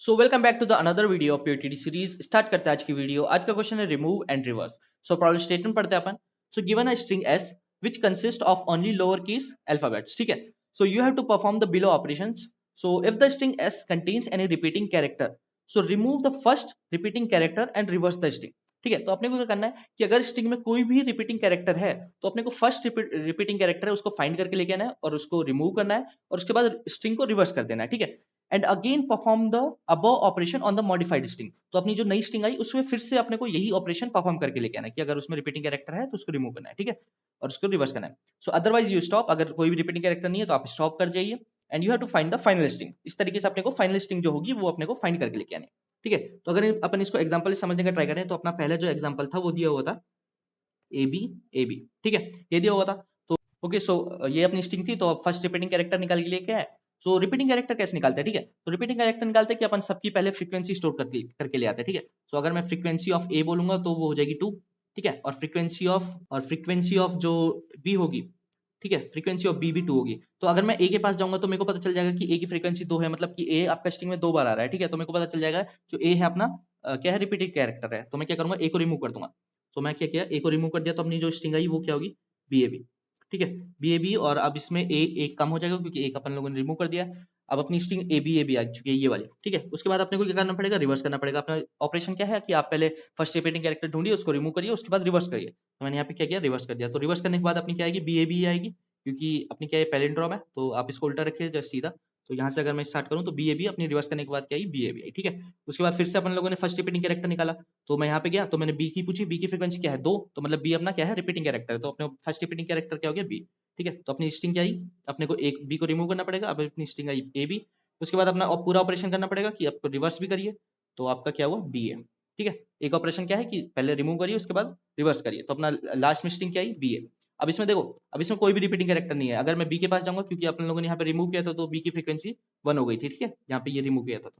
So welcome back to the another video of POTT series. Start करते हैं आज की वीडियो। आज का क्वेश्चन है remove and reverse. So problem statement पढ़ते हैं अपन। So given a string s which consists of only lower case alphabets, ठीक है। so you have to perform the below operations. So if the string s contains any repeating character, so remove the first repeating character and reverse the string, ठीक है। तो अपने को क्या करना है कि अगर स्ट्रिंग में कोई भी रिपीटिंग कैरेक्टर है तो अपने को फर्स्ट रिपीटिंग कैरेक्टर है उसको फाइंड करके लेके आना है और उसको रिमूव करना है और उसके बाद स्ट्रिंग को रिवर्स कर देना है, ठीक है। And again perform the above operation on the modified string. तो अपनी जो नई स्ट्रिंग आई उसमें फिर से अपने को यही ऑपरेशन परफॉर्म करके लेके आना है कि अगर उसमें रिपीटिंग कैरेक्टर है तो उसको रिमूव करना है, ठीक है, और उसको रिवर्स करना है। सो अदरवाइज यू स्टॉप। अगर कोई भी रिपीटिंग कैरेक्टर नहीं है तो आप स्टॉप कर जाइए and you have to find the final string. इस तरीके से अपने को फाइनल स्ट्रिंग जो होगी वो अपने को फाइंड करके लेके आनी है, ठीक है। तो अगर अपन इसको एग्जांपल से समझने का ट्राई करें तो अपना पहला जो एग्जांपल था वो दिया हुआ था ए बी, ठीक है, ये दिया हुआ था। तो ओके, सो ये अपनी स्ट्रिंग थी तो फर्स्ट रिपीटिंग कैरेक्टर निकाल के लिए क्या है। सो रिपीटिंग कैरेक्टर कैसे निकालते हैं, ठीक है। तो रिपीटिंग कैरेक्टर निकालते हैं कि अपन सबकी पहले फ्रीक्वेंसी स्टोर करके ले आते हैं, ठीक है। सो अगर मैं फ्रीक्वेंसी ऑफ ए बोलूंगा तो वो हो जाएगी 2, ठीक है, और फ्रीक्वेंसी ऑफ जो बी होगी, ठीक है, फ्रीक्वेंसी ऑफ बी भी 2 होगी। तो अगर मैं ए के पास जाऊंगा तो मेरे को पता चल जाएगा कि ए की फ्रीक्वेंसी 2 है, मतलब कि ए आपका स्ट्रिंग में 2 बार आ रहा है, ठीक है। तो मेरे को पता चल जाएगा जो ए है अपना क्या है, रिपीटेड कैरेक्टर है। तो मैं क्या करूंगा, ए को रिमूव कर दूंगा। तो मैं क्या किया, ए को रिमूव कर दिया तो अपनी जो स्ट्रिंग आई वो क्या होगी, बी ए बी, ठीक है, बी ए बी। और अब इसमें ए एक कम हो जाएगा क्योंकि एक अपन लोगों ने रिमूव कर दिया। अब अपनी स्ट्रिंग ए बी आ चुकी है ये वाली, ठीक है। उसके बाद अपने को क्या करना पड़ेगा, रिवर्स करना पड़ेगा। अपना ऑपरेशन क्या है कि आप पहले फर्स्ट रिपीटिंग कैरेक्टर ढूंढिए, उसको रिमूव करिए, उसके बाद रिवर्स करिए। तो मैंने यहाँ पे क्या किया, रिवर्स कर दिया। तो रिवर्स करने के बाद अपनी क्या आएगी, बी ए बी आएगी, क्योंकि अपनी क्या है पैलिंड्रोम है तो आप इसको उल्टा रखिए जैसे सीधा। तो यहाँ से अगर मैं स्टार्ट करूँ तो बी ए बी अपनी रिवर्स करने के बाद क्या आई, बी ए बी आई, ठीक है। उसके बाद फिर से अपन लोगों ने फर्स्ट रिपीटिंग कैरेक्टर निकाला। तो मैं यहाँ पे गया तो मैंने बी की पूछी, बी की फ्रीक्वेंसी क्या है 2, तो मतलब बी अपना क्या है, रिपीटिंग कैरेक्टर है। तो अपने फर्स्ट रिपीटिंग कैरेक्टर क्या हो गया, बी, ठीक है। तो अपनी स्ट्रिंग क्या आई, अपने को एक बी को रिमूव करना पड़ेगा। अब अपनी स्ट्रिंग आई ए बी। उसके बाद अपना पूरा ऑपरेशन करना पड़ेगा कि आपको रिवर्स भी करिए। तो आपका क्या हुआ, बी ए, ठीक है। एक ऑपरेशन क्या है कि पहले रिमूव करिए उसके बाद रिवर्स करिए। तो अपना लास्ट में स्ट्रिंग क्या आई, बी ए। अब इसमें देखो, अब इसमें कोई भी रिपीटिंग कैरेक्टर नहीं है। अगर मैं बी के पास जाऊंगा क्योंकि अपन लोगों ने यहाँ पे रिमूव किया था तो बी की फ्रीक्वेंसी 1 हो गई थी, ठीक है, यहाँ पे ये रिमूव किया था।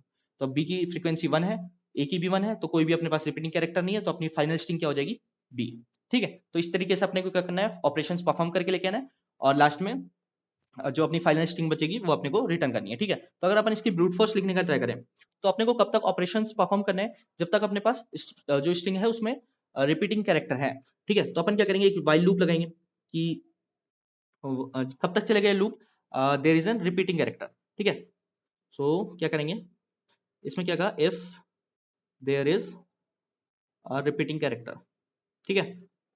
तो बी की फ्रीक्वेंसी 1 है, ए की भी 1 है, तो कोई भी अपने पास रिपीटिंग कैरेक्टर नहीं है। तो अपनी फाइनल स्ट्रिंग क्या हो जाएगी, बी, ठीक है। तो इस तरीके से अपने को क्या करना है, ऑपरेशंस परफॉर्म करके लेके आना है और लास्ट में जो अपनी फाइनल स्ट्रिंग बचेगी वो अपने को रिटर्न करनी है, ठीक है। तो अगर अपन इसकी ब्रूट फोर्स लिखने का ट्राई करें तो अपने को कब तक ऑपरेशंस परफॉर्म करने हैं, जब तक अपने पास जो स्ट्रिंग है उसमें रिपीटिंग कैरेक्टर है, ठीक है। तो अपन क्या करेंगे, एक व्हाइल लूप लगाएंगे कि कब तक चलेगा ये loop, there is an repeating character, ठीक है। सो क्या करेंगे, इसमें क्या कहा, if there is repeating character, ठीक है,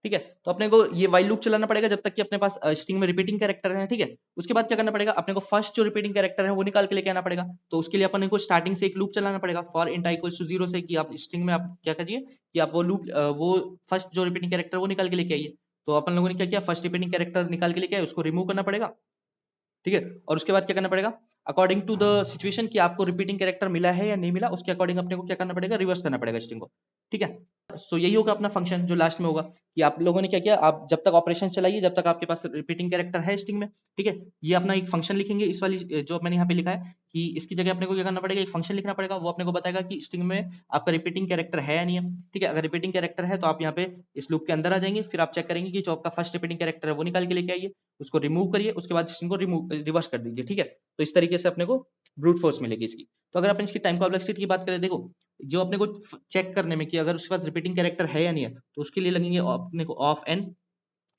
ठीक है। तो अपने को ये व्हाइल लूप चलाना पड़ेगा जब तक कि अपने पास स्ट्रिंग में रिपीटिंग कैरेक्टर है, ठीक है। उसके बाद क्या करना पड़ेगा, अपने को फर्स्ट जो रिपीटिंग कैरेक्टर है वो निकाल के लेके आना पड़ेगा। तो उसके लिए अपने को स्टार्टिंग से एक लूप चलाना पड़ेगा for int I equals to 0 से, कि आप स्ट्रिंग में आप क्या करिए कि आप वो लूप वो फर्स्ट जो रिपीटिंग कैरेक्टर वो निकाल के लेके आइए। तो अपन लोगों ने क्या किया, फर्स्ट रिपीटिंग कैरेक्टर निकाल के लेके आए, उसको रिमूव करना पड़ेगा, ठीक है। और उसके बाद क्या करना पड़ेगा, अकॉर्डिंग टू द सिचुएशन कि आपको रिपीटिंग कैरेक्टर मिला है या नहीं मिला, उसके अकॉर्डिंग अपने को क्या करना पड़ेगा, रिवर्स करना पड़ेगा स्ट्रिंग को, ठीक है। सो यही होगा अपना फंक्शन जो लास्ट में होगा कि आप लोगों ने क्या किया, आप जब तक ऑपरेशन चलाइए जब तक आपके पास रिपीटिंग कैरेक्टर है स्ट्रिंग में, ठीक है। ये अपना एक फंक्शन लिखेंगे, इस वाली जो मैंने यहाँ पे लिखा है कि इसकी जगह अपने को क्या करना पड़ेगा, एक फंक्शन लिखना पड़ेगा। वो अपने को बताएगा कि स्ट्रिंग में आपका रिपीटिंग कैरेक्टर है या नहीं है, ठीक है। अगर रिपीटिंग कैरेक्टर है तो आप यहाँ पे इस लूप के अंदर आ जाएंगे, फिर आप चेक करेंगे कि जो आपका फर्स्ट रिपीटिंग कैरेक्टर है वो निकाल के लेके आइए, उसको रिमूव करिए, उसके बाद स्ट्रिंग को रिवर्स कर दीजिए, ठीक है। तो इस तरीके से अपने को ब्रूट फोर्स मिलेगी इसकी। तो अगर अपन इसकी टाइम कॉम्प्लेक्सिटी की बात करें, देखो जो अपने को चेक करने में कि अगर उसके पास रिपीटिंग कैरेक्टर है या नहीं है, तो उसके लिए लगेंगे अपने को ऑफ एन,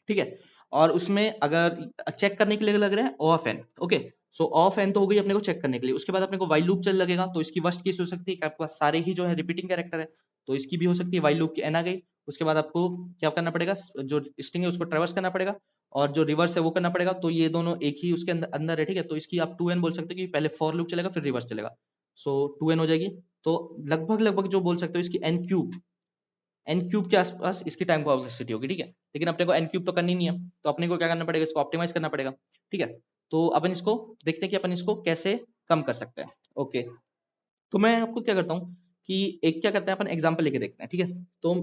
ठीक है। और उसमें अगर चेक करने के लिए लग रहा है O of N, okay. So of N तो हो गई अपने को चेक करने के लिए। उसके बाद अपने को वाइल लूप चल लगेगा, तो इसकी वर्स्ट केस हो सकती है कि आपके पास सारे ही जो है रिपीटिंग कैरेक्टर है, तो इसकी भी हो सकती है वाइल लूप की एन आ गई। उसके बाद आपको क्या करना पड़ेगा, जो स्ट्रिंग है उसको ट्रेवर्स करना पड़ेगा और जो रिवर्स है वो करना पड़ेगा। तो ये दोनों एक ही उसके अंदर अंदर है, ठीक है। तो इसकी आप 2n बोल सकते हो कि पहले फॉर लूप चलेगा फिर रिवर्स चलेगा। सो 2n हो जाएगी। तो लगभग लगभग जो बोल सकते हो इसकी एन क्यूब के आसपास इसकी टाइम कॉम्प्लेक्सिटी होगी, ठीक है। लेकिन अपने को एन क्यूब तो करनी नहीं है, तो अपने को क्या करना पड़ेगा, इसको ऑप्टिमाइज करना पड़ेगा, ठीक है। तो अपन इसको देखते हैं कि अपन इसको कैसे कम कर सकते हैं, ओके। तो मैं आपको क्या करता हूँ कि एक क्या करते हैं अपन एग्जाम्पल लेके देखते हैं, ठीक है। तो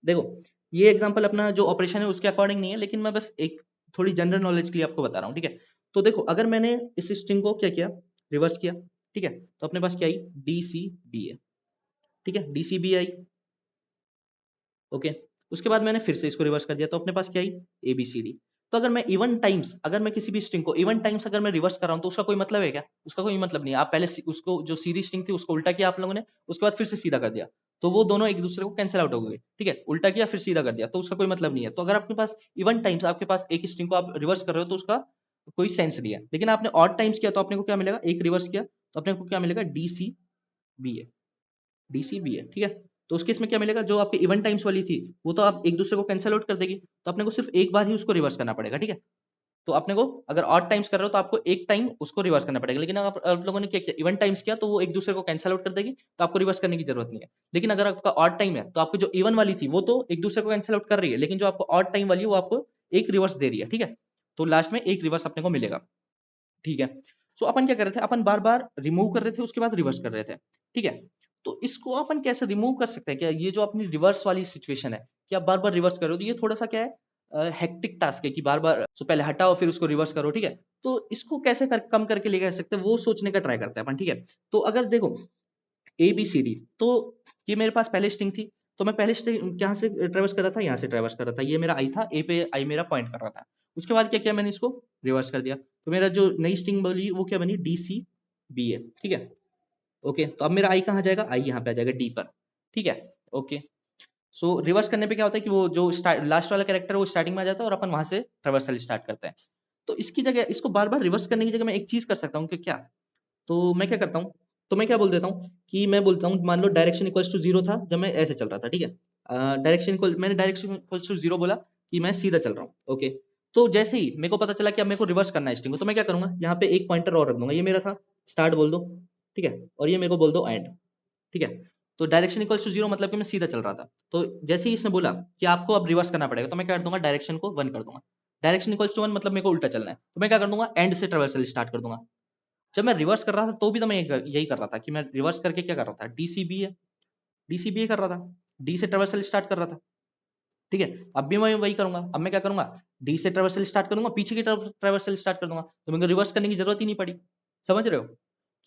देखो ये एग्जाम्पल अपना जो ऑपरेशन है उसके अकॉर्डिंग नहीं है, लेकिन मैं बस एक थोड़ी जनरल नॉलेज के लिए आपको बता रहा हूँ, ठीक है। तो देखो अगर मैंने इस स्ट्रिंग को क्या किया, रिवर्स किया, ठीक है, तो अपने पास क्या आई, डी सी बी है, ठीक है, D C B I, okay. उसके बाद मैंने फिर से इसको रिवर्स कर दिया तो अपने पास क्या आई, ए बी सी डी। तो अगर मैं इवन टाइम्स, अगर मैं किसी भी स्ट्रिंग को इवन टाइम्स अगर मैं रिवर्स कर रहा हूँ तो उसका कोई मतलब है क्या? उसका कोई मतलब नहीं है। आप पहले उसको जो सीधी स्ट्रिंग थी उसको उल्टा किया आप लोगों ने, उसके बाद फिर से सीधा कर दिया, तो वो दोनों एक दूसरे को कैंसिल आउट हो गए। ठीक है, उल्टा किया फिर सीधा कर दिया, तो उसका कोई मतलब नहीं है। तो अगर आपके पास इवन टाइम्स आपके पास एक स्ट्रिंग को आप रिवर्स कर रहे हो तो उसका कोई सेंस नहीं है। लेकिन आपने ऑड टाइम्स किया तो अपने को क्या मिलेगा, एक रिवर्स किया तो अपने को क्या मिलेगा, डीसीबीए। ठीक है, तो उस केस में क्या मिलेगा, जो आपके इवन टाइम्स वाली थी वो तो आप एक दूसरे को कैंसिल आउट कर देगी, तो अपने को सिर्फ एक बार ही उसको रिवर्स करना पड़ेगा। ठीक है, तो अपने को अगर ऑड टाइम्स कर रहे हो तो आपको एक टाइम उसको रिवर्स करना पड़ेगा। लेकिन अगर आप लोगों ने क्या किया, इवन टाइम्स किया, तो वो एक दूसरे को कैंसिल आउट कर देगी, तो आपको रिवर्स करने की जरूरत नहीं है। लेकिन अगर आपका ऑड टाइम है तो आपको जो इवन वाली थी वो तो एक दूसरे को कैंसिल आउट कर रही है, लेकिन जो आपको ऑड टाइम वाली है वो आपको एक रिवर्स दे रही है। ठीक है, तो लास्ट में एक रिवर्स अपने को मिलेगा। ठीक है, सो अपन क्या कर रहे थे, अपन बार बार रिमूव कर रहे थे उसके बाद रिवर्स कर रहे थे। ठीक है, तो इसको अपन कैसे रिमूव कर सकते हैं, क्या ये जो अपनी रिवर्स वाली सिचुएशन है कि आप बार बार रिवर्स करो, तो ये थोड़ा सा क्या है, हेक्टिक टास्क है कि बार बार सो पहले हटाओ फिर उसको रिवर्स करो। ठीक है, तो इसको कैसे कम करके ले जा सकते हैं वो सोचने का ट्राई करते हैं अपन। ठीक है, तो अगर देखो ए बी सी डी, तो ये मेरे पास पहले स्ट्रिंग थी, तो मैं पहले स्ट्रिंग यहाँ से ट्रेवर्स कर रहा था, यहाँ से ट्रेवर्स कर रहा था, ये मेरा आई था, ए पे आई मेरा पॉइंट कर रहा था। उसके बाद क्या किया मैंने, इसको रिवर्स कर दिया, तो मेरा जो नई स्ट्रिंग बनी वो क्या बनी, डी सी बी ए। ठीक है, ओके, तो अब मेरा आई कहाँ जाएगा, आई यहाँ पे आ जाएगा डी पर। ठीक है, ओके, सो रिवर्स करने पे क्या होता है कि वो जो लास्ट वाला कैरेक्टर है वो स्टार्टिंग में आ जाता है और अपन वहां से ट्रेवर्सल स्टार्ट करते हैं। तो इसकी जगह, इसको बार बार रिवर्स करने की जगह मैं एक चीज कर सकता हूँ कि क्या, तो मैं क्या करता हूँ, तो मैं क्या बोल देता हूँ कि मैं बोलता हूँ, मान लो डायरेक्शन इक्वल्स टू जीरो था जब मैं ऐसे चल रहा था। ठीक है, मैंने डायरेक्शन इक्वल्स टू जीरो बोला कि मैं सीधा चल रहा हूँ। ओके, तो जैसे ही मेरे को पता चला कि अब मेरे को रिवर्स करना है स्ट्रिंग को, तो मैं क्या करूंगा, यहाँ पे एक पॉइंटर और रख दूंगा, ये मेरा था स्टार्ट बोल दो। ठीक है, और ये मेरे को बोल दो एंड। ठीक है, तो डायरेक्शन इक्वल्स टू जीरो मतलब कि मैं सीधा चल रहा था, तो जैसे ही इसने बोला कि आपको अब रिवर्स करना पड़ेगा, तो मैं क्या कर दूंगा, डायरेक्शन को वन कर दूंगा। डायरेक्शन इक्वल्स टू वन मतलब मेरे को उल्टा चलना है, तो मैं क्या कर दूंगा, एंड से ट्रेवर्सल स्टार्ट कर दूंगा। जब मैं रिवर्स कर रहा था तो भी तो मैं यही कर रहा था कि मैं रिवर्स करके क्या कर रहा था, डीसीबीए कर रहा था, डी से ट्रेवर्सल स्टार्ट कर रहा था। ठीक है, अब भी मैं वही करूंगा, अब मैं क्या करूंगा, डी से ट्रेवर्सल स्टार्ट करूंगा, पीछे की तरफ ट्रेवर्सल स्टार्ट कर दूंगा, तो मेरे को रिवर्स करने की जरूरत ही नहीं पड़ी। समझ रहे हो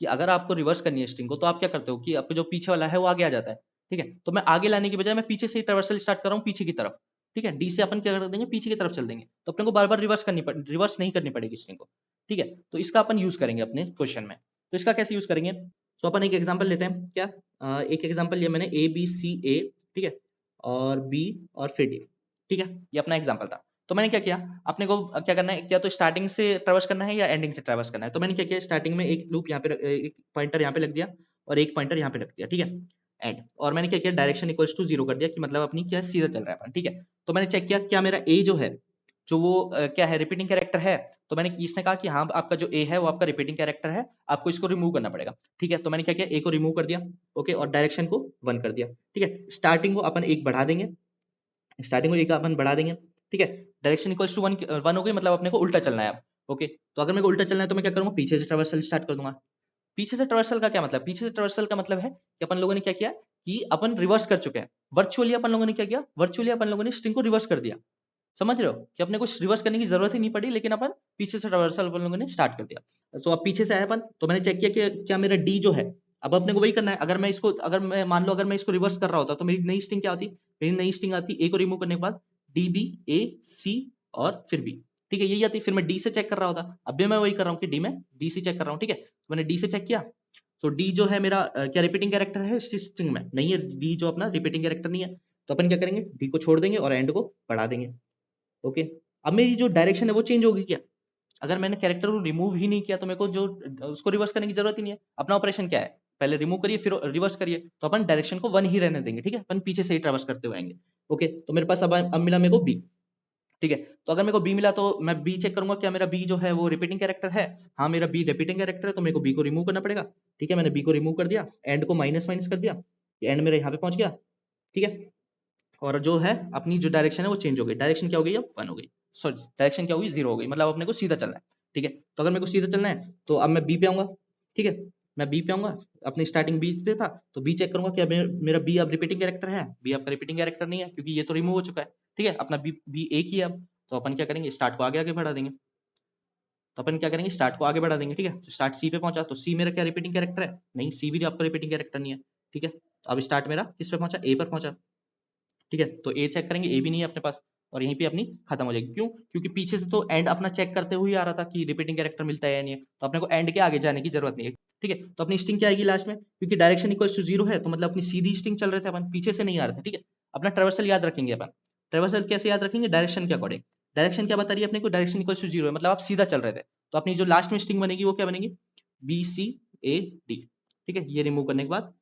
कि अगर आपको रिवर्स करनी है स्ट्रिंग को तो आप क्या करते हो कि आपको जो पीछे वाला है वो आगे आ जाता है। ठीक है, तो मैं आगे लाने की बजाय मैं पीछे से ही ट्रेवर्सल स्टार्ट कर रहा हूँ पीछे की तरफ। ठीक है, डी से अपन क्या कर देंगे, पीछे की तरफ चल देंगे, तो अपने को बार बार रिवर्स नहीं करनी पड़ेगी स्ट्रिंग को। ठीक है, तो इसका अपन यूज करेंगे अपने क्वेश्चन में। तो इसका कैसे यूज करेंगे, तो अपन एक एग्जांपल लेते हैं क्या, एक एग्जांपल लिया मैंने ए बी सी ए। ठीक है, और बी और फिर डी। ठीक है, ये अपना एग्जांपल था। तो मैंने क्या किया, अपने को क्या करना है, क्या तो स्टार्टिंग से ट्रेवर्स करना है या एंडिंग से ट्रेवर्स करना है, तो मैंने क्या किया, स्टार्टिंग में एक लूप यहाँ पे एक पॉइंटर यहाँ पे लग दिया और एक पॉइंटर यहाँ पे रख दिया। ठीक है, एंड, और मैंने क्या किया, डायरेक्शन इक्वल्स टू जीरो कर दिया कि मतलब अपनी क्या सीधा चल रहा है अपन। ठीक है, तो मैंने चेक किया क्या मेरा ए जो है, जो वो क्या है, रिपीटिंग कैरेक्टर है, तो मैंने इसने कहा कि हाँ आपका जो ए है वो आपका रिपीटिंग कैरेक्टर है, आपको इसको रिमूव करना पड़ेगा। ठीक है, तो मैंने क्या किया, ए को रिमूव कर दिया। ओके, और डायरेक्शन को वन कर दिया। ठीक है, स्टार्टिंग को अपन एक बढ़ा देंगे, स्टार्टिंग को एक अपन बढ़ा देंगे। ठीक है, direction equals to one, one हो गई, मतलब अपने को उल्टा चलना है अब। ओके, तो अगर मेरे को उल्टा चलना है तो मैं क्या करूंगा, पीछे से ट्रेवर्सल स्टार्ट कर दूंगा। पीछे से ट्रेवर्सल का क्या मतलब, पीछे से ट्रेवर्सल का मतलब है कि अपन लोगों ने क्या किया कि अपन रिवर्स कर चुके हैं, वर्चुअली अपन लोगों ने क्या किया, वर्चुअली अपन लोगों ने स्ट्रिंग को रिवर्स कर दिया। समझ रहे हो कि अपने को रिवर्स करने की जरूरत ही नहीं पड़ी, लेकिन अपन पीछे से ट्रेवर्सल अपन लोगों ने स्टार्ट कर दिया। तो अब पीछे से आया अपन, तो मैंने चेक किया कि क्या मेरा डी जो है, अब अपने को वही करना है। अगर मैं इसको, अगर मैं मान लो अगर मैं इसको रिवर्स कर रहा होता तो मेरी नई स्ट्रिंग क्या होती, मेरी नई स्ट्रिंग आती ए को रिमूव करने के बाद डी बी ए सी और फिर बी। ठीक है, यही आती, फिर मैं डी से चेक कर रहा होता। अब भी मैं वही कर रहा हूँ कि डी में डी से चेक कर रहा हूँ। ठीक है, तो मैंने डी से चेक किया, तो डी जो है मेरा क्या रिपीटिंग कैरेक्टर है स्ट्रिंग में, नहीं है, डी जो अपना रिपीटिंग कैरेक्टर नहीं है, तो अपन क्या करेंगे, डी को छोड़ देंगे और एंड को बढ़ा देंगे। ओके, अब मेरी जो डायरेक्शन है वो चेंज होगी क्या, अगर मैंने कैरेक्टर को रिमूव ही नहीं किया तो मेरे को जो उसको रिवर्स करने की जरूरत ही नहीं है। अपना ऑपरेशन क्या है, पहले रिमूव करिए फिर रिवर्स करिए, तो अपन डायरेक्शन को वन ही रहने देंगे। ठीक है, अपन पीछे से ही ट्रेवर्स करते हुए आएंगे। ओके, तो मेरे पास अब मिला मेरे को बी। ठीक है, तो अगर मेरे को बी मिला तो मैं बी चेक करूंगा क्या मेरा बी जो है वो रिपीटिंग कैरेक्टर है। हाँ, मेरा बी रिपीटिंग कैरेक्टर है, तो मेरे को बी को रिमूव करना पड़ेगा। ठीक है, मैंने बी को रिमूव कर दिया, एंड को माइनस माइनस कर दिया, एंड मेरा यहाँ पे पहुंच गया। ठीक है, और जो है अपनी जो डायरेक्शन है वो चेंज हो गई, डायरेक्शन क्या हो गई, अब वन हो गई, सॉरी डायरेक्शन क्या होगी, जीरो हो गई, मतलब अपने को सीधा चलना है। ठीक है, तो अगर मेरे को सीधा चलना है तो अब मैं बी पे आऊंगा। ठीक है, मैं बी पे आऊंगा, अपनी स्टार्टिंग बी पे था, तो बी चेक करूंगा कि अब मेरा बी अब रिपीटिंग कैरेक्टर है, बी आपका रिपीटिंग कैरेक्टर नहीं है क्योंकि ये तो रिमूव हो चुका है। ठीक है, अपना बी बी एक ही है अब, तो अपन क्या करेंगे, स्टार्ट को आगे आगे बढ़ा देंगे। तो अपन क्या करेंगे, स्टार्ट को आगे बढ़ा देंगे। ठीक है, तो स्टार्ट सी पे पहुंचा, तो सी मेरा क्या रिपीटिंग कैरेक्टर है, नहीं, सी भी आपका रिपीटिंग कैरेक्टर नहीं है। ठीक है, तो अब स्टार्ट मेरा किस पे पहुंचा, ए पर पहुंचा। ठीक है, तो ए चेक करेंगे, ए भी नहीं है अपने पास, और यहीं पे अपनी खत्म हो जाएगी। क्यों? क्योंकि पीछे से तो एंड अपना चेक करते हुए आ रहा था कि रिपीटिंग कैरेक्टर मिलता है या नहीं है, तो अपने को एंड के आगे जाने की जरूरत नहीं है। ठीक है, तो अपनी स्ट्रिंग क्या आएगी लास्ट में, क्योंकि डायरेक्शन इक्वल्स टू 0 है तो मतलब अपनी सीधी स्ट्रिंग चल रहे थे अपन, पीछे से नहीं आ रहे थे। ठीक है, अपना ट्रेवर्सल याद रखेंगे अपन। ट्रेवर्सल कैसे याद रखेंगे? डायरेक्शन के अकॉर्डिंग। डायरेक्शन क्या बता रही है अपने को? डायरेक्शन इक्वल्स टू 0 है, मतलब आप सीधा चल रहे थे। तो अपनी जो लास्ट में स्ट्रिंग बनेगी वो क्या बनेगी? BCAD। ठीक है, ये रिमूव करने के बाद,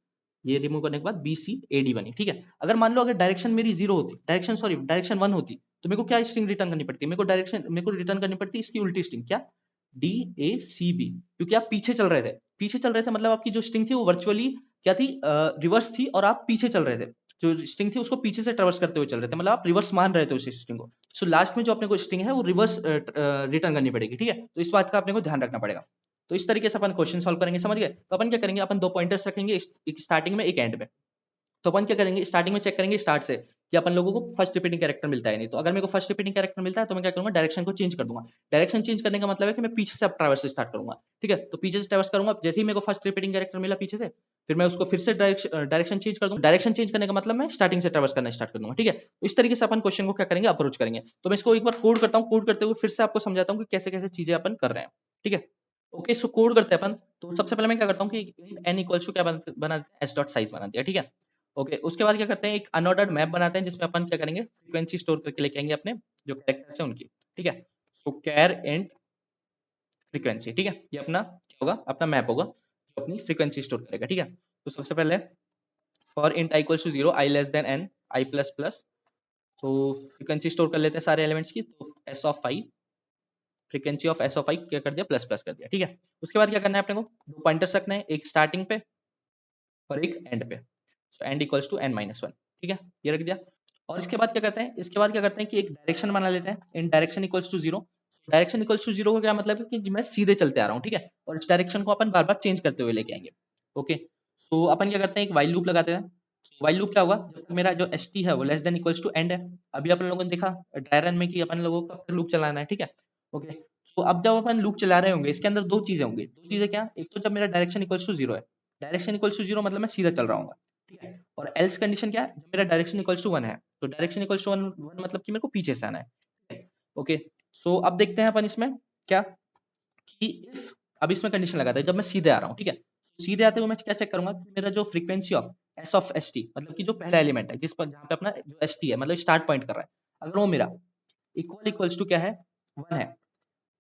ये रिमूव करने के बाद BCAD बनी। ठीक है, अगर मान लो अगर डायरेक्शन मेरी 0 होती, डायरेक्शन 1 होती, तो मेरे को क्या स्ट्रिंग रिटर्न करनी पड़ती? मेरे को रिटर्न करनी पड़ती इसकी उल्टी स्ट्रिंग, क्या? DACB, क्योंकि आप पीछे चल रहे थे। पीछे चल रहे थे मतलब आपकी जो स्ट्रिंग थी वो वर्चुअली क्या थी? रिवर्स थी, और आप पीछे चल रहे थे। जो स्ट्रिंग थी उसको पीछे से ट्रेवर्स करते हुए चल रहे थे, मतलब आप रिवर्स मान रहे थे उस स्ट्रिंग को। सो लास्ट में जो अपने को स्ट्रिंग है वो रिवर्स रिटर्न करनी पड़ेगी। ठीक है, तो इस बात का अपने को ध्यान रखना पड़ेगा। तो इस तरीके से अपन क्वेश्चन सॉल्व करेंगे, समझ गए? तो अपन क्या करेंगे, अपन 2 पॉइंटर्स रखेंगे, एक स्टार्टिंग में एक एंड में। तो अपन क्या करेंगे, स्टार्टिंग में चेक करेंगे स्टार्ट से कि अपन लोगों को फर्स्ट रिपीटिंग कैरेक्टर मिलता है नहीं। तो अगर मेरे को फर्स्ट रिपीटिंग कैरेक्टर मिलता है तो मैं क्या करूंगा, डायरेक्शन को चेंज कर दूंगा। डायरेक्शन चेंज करने का मतलब है कि मैं पीछे से अब ट्रैवर्स स्टार्ट करूंगा। ठीक है, तो पीछे से ट्रैवर्स करूंगा, जैसे ही मेरे को फर्स्ट रिपीटिंग कैरेक्टर मिला पीछे से, फिर मैं उसको फिर से डायरेक्शन चेंज कर दूंगा। डायरेक्शन चेंज करने का मतलब मैं स्टार्टिंग से ट्रैवर्स करना स्टार्ट कर दूंगा। ठीक है, तो इस तरीके से अपन क्वेश्चन को क्या करेंगे, अप्रोच करेंगे। तो मैं इसको एक बार कोड करता हूँ, कोड करते हुए फिर से आपको समझाता हूँ कि कैसे कैसे चीजें अपन कर रहे हैं। ठीक है, ओके, सो कोड करते हैं अपन। तो सबसे पहले मैं क्या करता हूँ कि n इक्वल्स टू क्या बना एस डॉट साइज बना दिया। ठीक है, ओके, उसके बाद क्या करते हैं, एक अनऑर्डर्ड मैप बनाते हैं जिसमें अपन क्या करेंगे, फ्रीक्वेंसी स्टोर करके लेके आएंगे अपने जो कैरेक्टर्स हैं उनकी। ठीक है, सो कैर एंड फ्रीक्वेंसी। ठीक है, ये अपना क्या होगा, अपना मैप होगा जो अपनी फ्रीक्वेंसी स्टोर करेगा। ठीक है, तो सबसे पहले for int I equals to 0 I less than n I plus plus, तो फ्रीक्वेंसी स्टोर कर लेते हैं सारे एलिमेंट्स की। तो S of I, frequency of S of I क्या कर दिया, प्लस प्लस कर दिया। ठीक है, उसके बाद क्या करना है अपने को, 2 पॉइंटर्स रखने हैं, एक स्टार्टिंग पे और एक एंड पे। So end equals to n-1। ठीक है, ये रख दिया। और इसके बाद क्या करते हैं, इसके बाद क्या करते हैं कि एक डायरेक्शन बना लेते हैं, in direction equals to 0। Direction equals to 0 का क्या मतलब है कि मैं सीधे चलते आ रहा हूँ। ठीक है, और इस डायरेक्शन को अपन बार बार चेंज करते हुए लेके आएंगे। ओके, तो अपन क्या करते हैं, एक वाइल लूप लगाते हैं। वाइल लूप क्या होगा, जब तक मेरा जो एस टी है वो less than equals to end है। अभी अपन लोगों ने देखा ड्राई रन में कि अपन लोगों को कब तक लूप चलाना है। ठीक है, ओके, तो अब जब अपन लूप चला रहे होंगे इसके अंदर दो चीजें होंगी। दो चीजें क्या, एक तो जब मेरा डायरेक्शन इक्वल्स टू 0 है, डायरेक्शन इक्वल्स टू 0 मतलब मैं सीधा चल रहा हूँ। ठीक है, और एल्स कंडीशन क्या है, जब मेरा डायरेक्शन इक्वल्स टू 1 है, तो डायरेक्शन इक्वल्स टू 1 मतलब कि मेरे को पीछे से आना है। ठीक है, ओके, सो अब देखते हैं अपन इसमें क्या, कि इफ, अब इसमें कंडीशन लगाते हैं जब मैं सीधे आ रहा हूँ। ठीक है, सीधे आते हुए मैं क्या चेक करूंगा कि मेरा जो frequency of S of S T, मतलब कि जो पहला एलिमेंट है जिस पर जहाँ पे अपना जो एस टी है मतलब स्टार्ट पॉइंट कर रहा है, अगर वो मेरा इक्वल्स टू क्या है, 1 है,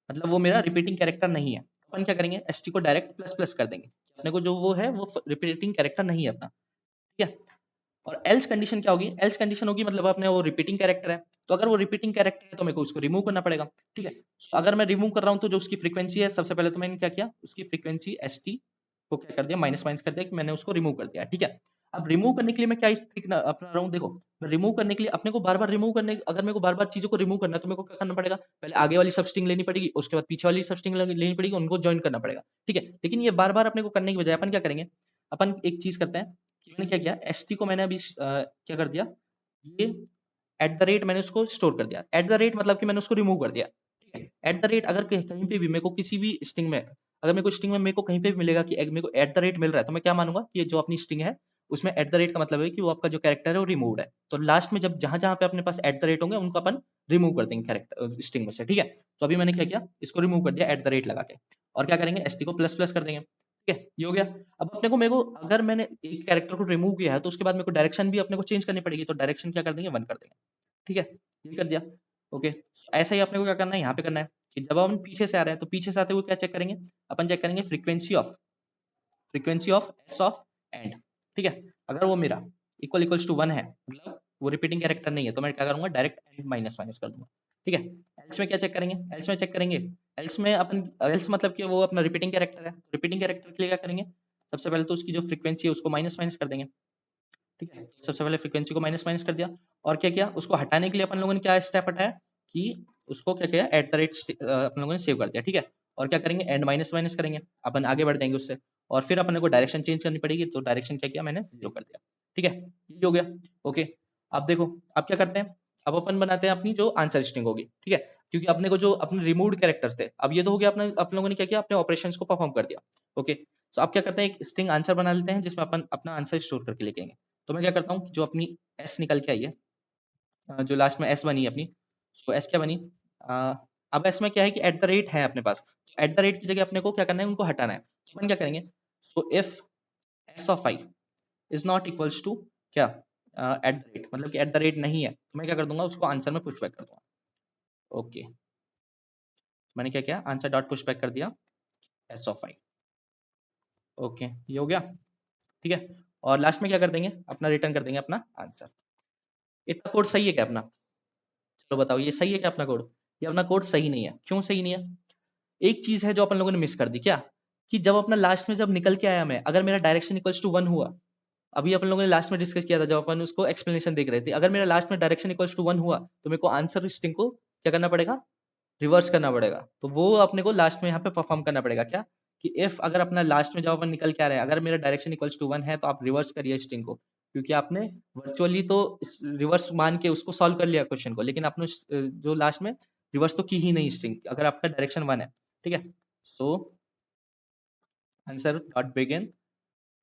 मतलब वो मेरा रिपीटिंग कैरेक्टर नहीं है, तो अपन क्या करेंगे, एस टी को डायरेक्ट प्लस प्लस कर देंगे। अपने को जो वो है वो रिपीटिंग कैरेक्टर नहीं है अपना। ठीक है, और एल्स कंडीशन क्या होगी, एल्स कंडीशन होगी मतलब अपने वो रिपीटिंग कैरेक्टर है, तो अगर वो रिपीटिंग कैरेक्टर है तो मेरे को उसको रिमूव करना पड़ेगा। ठीक है, तो अगर मैं रिमूव कर रहा हूँ तो जो उसकी फ्रीक्वेंसी है, सबसे पहले तो मैंने क्या किया, उसकी फ्रीक्वेंसी एस टी को क्या कर दिया, माइनस माइनस कर दिया कि मैंने उसको रिमूव कर दिया। ठीक है, अब रिमूव करने के लिए मैं क्या ट्रिक अपना रहा हूँ, देखो मैं रिमूव करने के लिए अपने को बार बार रिमूव करने, अगर मेरे को बार बार चीजों को रिमूव करना है तो मेरे को क्या करना पड़ेगा, पहले आगे वाली सब स्ट्रिंग लेनी पड़ेगी, उसके बाद पीछे वाली सब स्ट्रिंग लेनी पड़ेगी, उनको ज्वाइन करना पड़ेगा। ठीक है, लेकिन ये बार बार अपने को करने की बजाय अपन क्या करेंगे, अपन एक चीज करते हैं कि मैंने क्या किया, एस टी को मैंने अभी क्या कर दिया, ये एट द रेट मैंने उसको स्टोर कर दिया। एट द रेट मतलब कि मैंने उसको रिमूव कर दिया। ठीक है, एट द रेट अगर कहीं पे भी मेरे को किसी भी स्ट्रिंग में, अगर मेरे को स्ट्रिंग में मेरे को कहीं पे भी मिलेगा कि मेरे को एट द रेट मिल रहा है, तो मैं क्या मानूंगा कि ये जो अपनी स्ट्रिंग है उसमें एट द रेट का मतलब है कि वो आपका जो कैरेक्टर है वो रिमूव्ड है। तो लास्ट में जब जहां जहां पे अपने पास एट द रेट होंगे उनको अपन रिमूव कर देंगे कैरेक्टर स्ट्रिंग में से। ठीक है, तो अभी मैंने क्या किया, इसको रिमूव कर दिया एट द रेट लगा के, और क्या करेंगे, एस टी को प्लस प्लस कर देंगे। ठीक है, ये हो गया। अब अपने को, मेरे को अगर मैंने एक कैरेक्टर को रिमूव किया है तो उसके बाद मेरे को डायरेक्शन भी अपने को चेंज करनी पड़ेगी, तो डायरेक्शन क्या कर देंगे, 1 कर देंगे। ठीक है, ये कर दिया। ओके, ऐसा ही अपने को क्या करना है, यहाँ पे करना है कि जब हम पीछे से आ रहे हैं तो पीछे से आते हुए क्या चेक करेंगे, अपन चेक करेंगे frequency of S of and. ठीक है, अगर वो मेरा इक्वल्स टू 1 है, मतलब वो रिपीटिंग कैरेक्टर नहीं है, तो मैं क्या करूंगा, डायरेक्ट एंड माइनस माइनस कर दूंगा। ठीक है, एल्स में क्या चेक करेंगे, एल्स में चेक करेंगे, एल्स में अपन, एल्स मतलब कि वो अपना रिपीटिंग कैरेक्टर है, रिपीटिंग कैरेक्टर के लिए क्या करेंगे, सबसे पहले तो उसकी जो फ्रीक्वेंसी है उसको माइनस माइनस कर देंगे। ठीक है, सबसे पहले फ्रीक्वेंसी को माइनस माइनस कर दिया, और क्या किया, उसको हटाने के लिए अपन लोगों ने क्या स्टेप हटाया कि उसको क्या किया, एट द रेट अपन लोगों ने सेव कर दिया। ठीक है, और क्या करेंगे, एंड माइनस माइनस करेंगे, अपन आगे बढ़ जाएंगे उससे, और फिर अपन को डायरेक्शन चेंज करनी पड़ेगी, तो डायरेक्शन क्या किया, मैंने 0 कर दिया। ठीक है, ये हो गया। ओके, अब देखो, अब क्या करते हैं, अब अपन बनाते हैं अपनी जो आंसर स्ट्रिंग होगी। ठीक है, क्योंकि अपने को जो अपने रिमूव्ड कैरेक्टर्स थे, अब ये तो हो गया, अपने अपन लोगों ने क्या किया, अपने ऑपरेशंस को परफॉर्म कर दिया। ओके, तो अब क्या करते हैं, एक स्ट्रिंग आंसर बना लेते हैं जिसमें अपन अपना आंसर स्टोर करके लेके आएंगे। तो मैं क्या करता हूँ, जो अपनी एस निकल के आई है, जो लास्ट में एस बनी है अपनी, सो एस क्या बनी, अब एस में क्या है कि एट द रेट है अपने पास, एट द रेट की जगह अपने को क्या करना है, उनको हटाना है। तो अपन क्या करेंगे, so if S of I is not equals to क्या, एट द रेट, मतलब कि एट द रेट नहीं है, तो मैं क्या कर दूंगा, उसको आंसर में पुश बैक कर दूंगा। ओके, मैंने क्या किया, आंसर डॉट पुश बैक कर दिया एस ऑफ आई। ओके, ये हो गया, ठीक है। और लास्ट में क्या कर देंगे, अपना रिटर्न कर देंगे अपना आंसर। इतना कोड सही है क्या अपना, चलो बताओ ये सही है क्या अपना कोड, ये अपना कोड सही नहीं है। क्यों सही नहीं है, एक चीज है जो अपन लोगों ने मिस कर दी, क्या, कि जब अपना लास्ट में जब निकल के आया मैं, अगर मेरा डायरेक्शन इक्वल्स टू 1 हुआ, अभी अपन लोगों ने लास्ट में डिस्कस किया था जब अपन उसको एक्सप्लेनेशन देख रहे थे, अगर मेरा लास्ट में डायरेक्शन इक्वल्स टू 1 हुआ तो मेरे को आंसर स्ट्रिंग को क्या करना पड़ेगा, रिवर्स करना पड़ेगा। तो वो अपने को लास्ट में यहाँ पे परफॉर्म करना पड़ेगा, क्या, कि इफ अगर अपना लास्ट में जब अपन निकल के आ रहे हैं, अगर मेरा डायरेक्शन इक्वल्स टू 1 है तो आप रिवर्स करिए स्ट्रिंग को, क्योंकि आपने वर्चुअली तो रिवर्स मान के उसको सॉल्व कर लिया क्वेश्चन को, लेकिन आपने जो लास्ट में रिवर्स तो की ही नहीं स्ट्रिंग, अगर आपका डायरेक्शन 1 है, ठीक है। So answer dot begin,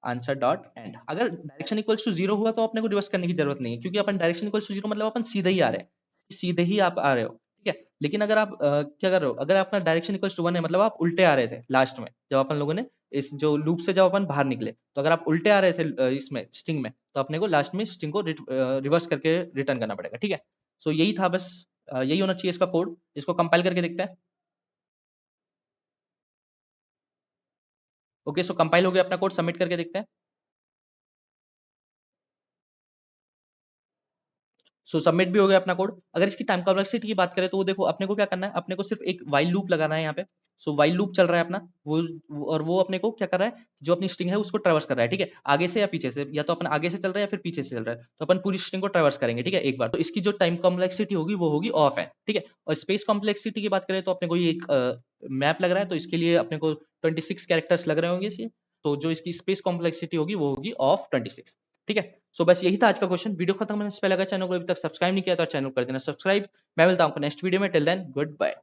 answer dot and. अगर डायरेक्शन इक्वल्स टू 0 हुआ तो अपने को रिवर्स करने की जरूरत नहीं है, क्योंकि अपन डायरेक्शन इक्वल्स टू 0 मतलब अपन सीधे ही आ रहे हैं, सीधे ही आप आ रहे हो, ठीक है। लेकिन अगर आप क्या कर रहे हो, अगर अपना डायरेक्शन इक्वल्स टू 1 है, मतलब आप उल्टे आ रहे थे लास्ट में जब अपन लोगों ने इस जो लूप से जब अपन बाहर निकले, तो अगर आप उल्टे आ रहे थे इसमें स्ट्रिंग में, तो अपने को लास्ट में स्ट्रिंग को रिवर्स करके रिटर्न करना पड़ेगा, ठीक है। सो यही था बस, यही होना चाहिए इसका कोड। इसको कंपाइल करके देखते हैं। ओके, सो कंपाइल हो गया अपना कोड, सबमिट करके देखते हैं। सो सबमिट भी हो गया अपना कोड। अगर इसकी टाइम कॉम्प्लेक्सिटी की बात करें तो वो देखो, अपने को क्या करना है, अपने को सिर्फ एक वाइल लूप लगाना है यहाँ पे। सो वाइल लूप चल रहा है अपना, और वो अपने को क्या कर रहा है, जो अपनी स्ट्रिंग है उसको ट्रैवर्स कर रहा है, ठीक है, आगे से या पीछे से, या तो अपन आगे से चल रहा है या फिर पीछे से चल रहा है, तो अपन पूरी स्ट्रिंग को ट्रैवर्स करेंगे, ठीक है, एक बार। तो इसकी जो टाइम कॉम्प्लेक्सिटी होगी वो होगी ऑफ है, ठीक है। और स्पेस कॉम्प्लेक्सिटी की बात करें तो अपने को ये एक मैप लग रहा है, तो इसके लिए अपने को 26 कैरेक्टर्स लग रहे होंगे इसके, तो जो इसकी स्पेस कॉम्प्लेक्सिटी होगी वो होगी ऑफ 26, ठीक है। सो बस यही था आज का क्वेश्चन। वीडियो खत्म होने से पहले अगर चैनल को अभी तक सब्सक्राइब नहीं किया तो चैनल कर देना सब्सक्राइब। मैं मिलता हूँ आपको नेक्स्ट वीडियो में, टिल देन गुड बाय।